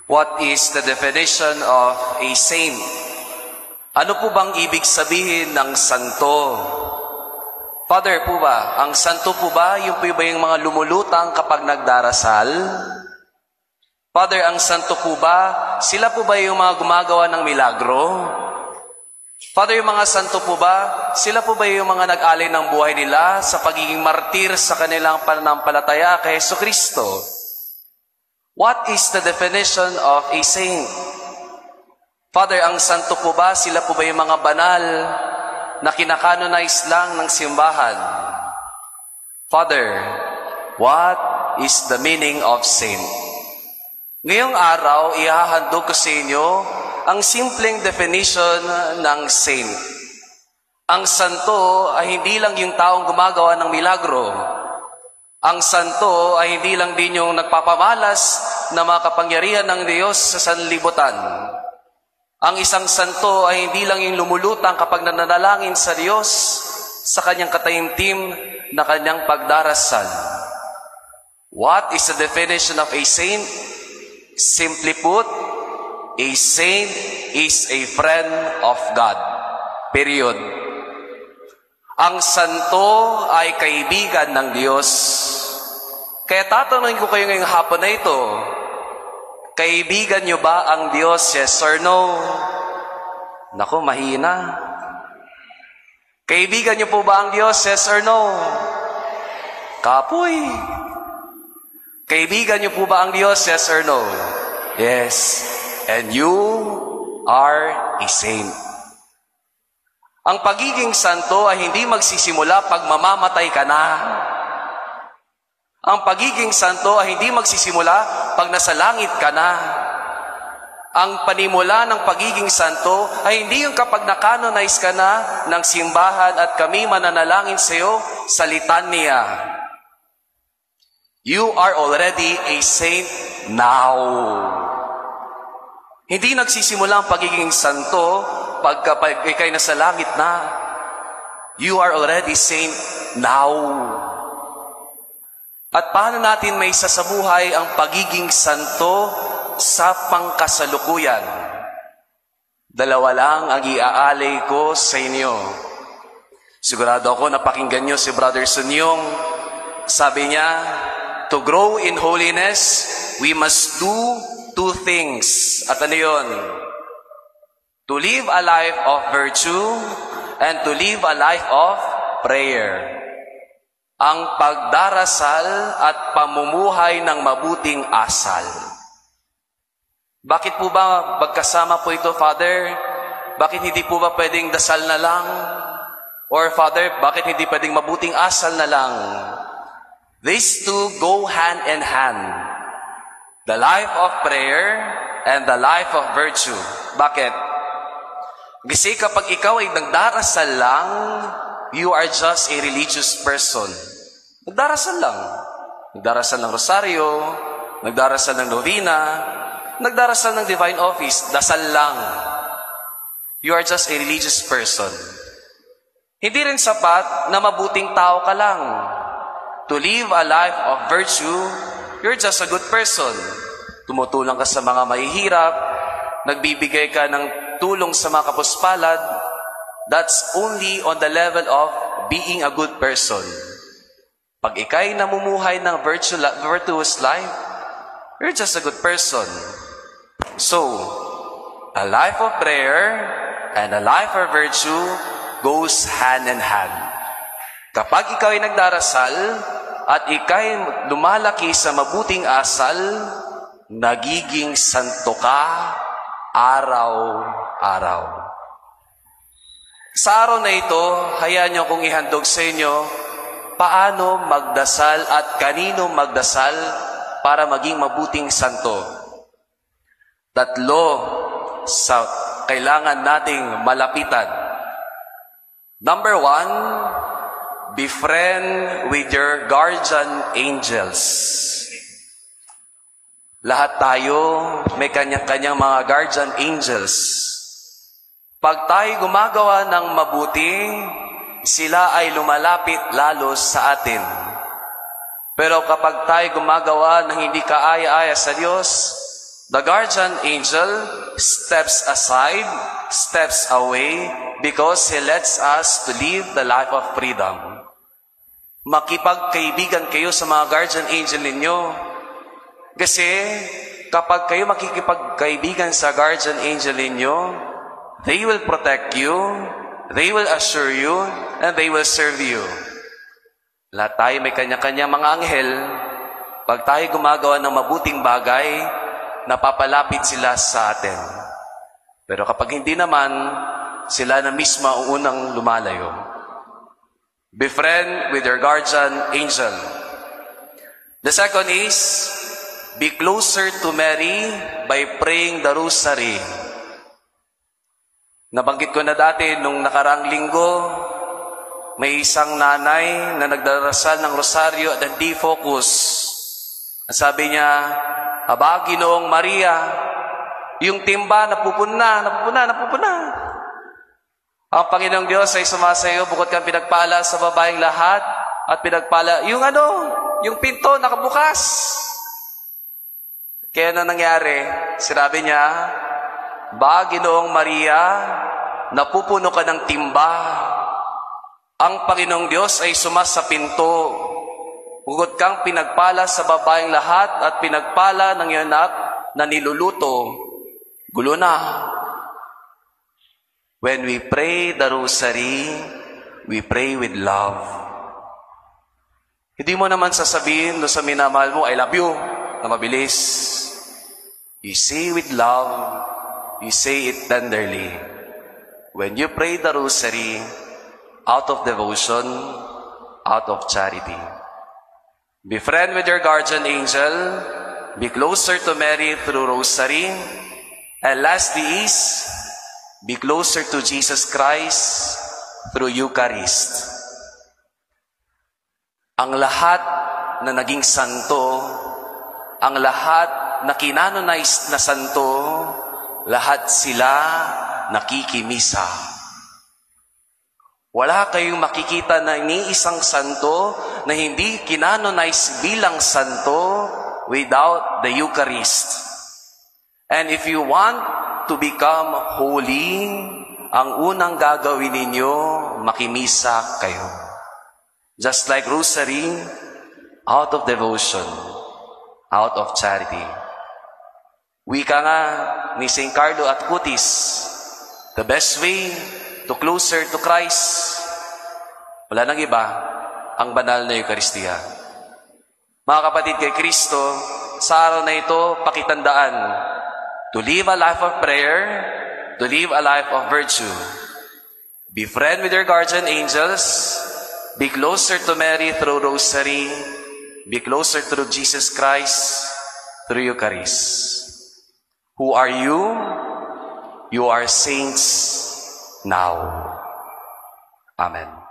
What is the definition of a saint? Ano po bang ibig sabihin ng santo? Father po ba, ang santo po ba, yung po ba yung mga lumulutang kapag nagdarasal? Father, ang santo po ba, sila po ba yung mga gumagawa ng milagro? Father, yung mga santo po ba, sila po ba yung mga nag-alay ng buhay nila sa pagiging martir sa kanilang pananampalataya kay Jesucristo? What is the definition of a saint? Father, ang santo po ba, sila po ba yung mga banal na kinakanonize lang ng simbahan? Father, what is the meaning of saint? Ngayong araw, ihahandog ko sa inyo ang simpleng definition ng saint. Ang santo ay hindi lang yung taong gumagawa ng milagro. Ang santo ay hindi lang din yung nagpapamalas na mga kapangyarihan ng Diyos sa sanlibutan. Ang isang santo ay hindi lang yung lumulutang kapag nananalangin sa Diyos sa kanyang kataimtim na kanyang pagdarasal. What is the definition of a saint? Simply put, a saint is a friend of God. Period. Ang santo ay kaibigan ng Diyos. Kaya tatanungin ko kayo ngayong hapon na ito, kaibigan nyo ba ang Diyos? Yes or no? Naku, mahina. Kaibigan nyo po ba ang Diyos? Yes or no? Kapoy. Kaibigan nyo po ba ang Diyos? Yes or no? Yes. And you are a saint. Ang pagiging santo ay hindi magsisimula pag mamamatay ka na. Ang pagiging santo ay hindi magsisimula pag nasa langit ka na. Ang panimula ng pagiging santo ay hindi yung kapag nakanonize ka na ng simbahan at kami mananalangin sa iyo sa litanya. You are already a saint now. Hindi nagsisimula ang pagiging santo pagkapag ikay nasa langit na. You are already saint now. At paano natin may sasabuhay ang pagiging santo sa pangkasalukuyan? Dalawa lang ang iaalay ko sa inyo. Sigurado ako napakinggan nyo si Brother Sunyong. Sabi niya, to grow in holiness, we must do two things. At ano yun? To live a life of virtue and to live a life of prayer. Ang pagdarasal at pamumuhay ng mabuting asal. Bakit po ba magkasama po ito, Father? Bakit hindi po ba pwedeng dasal na lang? Or Father, bakit hindi pwedeng mabuting asal na lang? These two go hand in hand. The life of prayer and the life of virtue. Bakit? Kasi kapag ikaw ay nagdarasal lang, you are just a religious person. Nagdarasal lang. Nagdarasal ng rosaryo, nagdarasal ng novena, nagdarasal ng divine office, dasal lang. You are just a religious person. Hindi rin sapat na mabuting tao ka lang. To live a life of virtue, you're just a good person. Tumutulong ka sa mga mahihirap, nagbibigay ka ng tulong sa mga kapuspalad. That's only on the level of being a good person. Pag ikay namumuhay ng virtuous life, you're just a good person. So, a life of prayer and a life of virtue goes hand in hand. Kapag ikaw ay nagdarasal at ikay lumalaki sa mabuting asal, nagiging santo ka araw-araw. Sa araw na ito, hayaan niyo kong ihandog sa inyo paano magdasal at kanino magdasal para maging mabuting santo. Tatlo sa kailangan nating malapitan. Number 1, be friend with your guardian angels. Lahat tayo may kanya-kanyang mga guardian angels. Pag tayo gumagawa ng mabuti, sila ay lumalapit lalo sa atin. Pero kapag tayo gumagawa ng hindi kaaya-aya sa Diyos, The guardian angel steps aside, steps away, because he lets us to live the life of freedom. Makipagkaibigan kayo sa mga guardian angel ninyo. Kasi kapag kayo makikipagkaibigan sa guardian angel ninyo, they will protect you, they will assure you, and they will serve you. Lahat tayo may kanya-kanya mga anghel. Pag tayo gumagawa ng mabuting bagay, napapalapit sila sa atin. Pero kapag hindi naman, sila na mismo ang unang lumalayo. Befriend with your guardian angel. The second is, be closer to Mary by praying the rosary. Nabanggit ko na dati, nung nakaraang linggo, may isang nanay na nagdarasal ng rosaryo at hindi focus. Sabi niya, Aba, Ginoong Maria, yung timba napupuna. Ang Panginoong Diyos ay sumasayo, bukod kang pinagpala sa babaeng lahat, at pinagpala, yung pinto nakabukas. Kaya na nangyari, sinabi niya, Ba, Ginoong Maria, napupuno ka ng timba. Ang Panginoong Diyos ay sumas sa pinto. Bukod kang pinagpala sa babaeng lahat at pinagpala ng iyong anak na niluluto. Gulo na. When we pray the rosary, we pray with love. Hindi mo naman sasabihin sa minamahal mo, I love you, na mabilis. You say with love, you say it tenderly. When you pray the rosary, out of devotion, out of charity. Be friend with your guardian angel. Be closer to Mary through rosary. And lastly is, be closer to Jesus Christ through Eucharist. Ang lahat na naging santo, ang lahat na kinanonize na santo, lahat sila nakikimisa. Wala kayong makikita na iniisang santo na hindi kinanonize bilang santo without the Eucharist. And if you want to become holy, ang unang gagawin ninyo, makimisa kayo. Just like rosary, out of devotion, out of charity. Wika nga ni St. Carlo Acutis, the best way to closer to Christ, wala nang iba, ang banal na Eucharistia. Mga kapatid kay Kristo, sa araw na ito, pakitandaan, to live a life of prayer, to live a life of virtue. Be friend with your guardian angels, be closer to Mary through rosary, be closer to Jesus Christ through Eucharist. Who are you? You are saints now. Amen.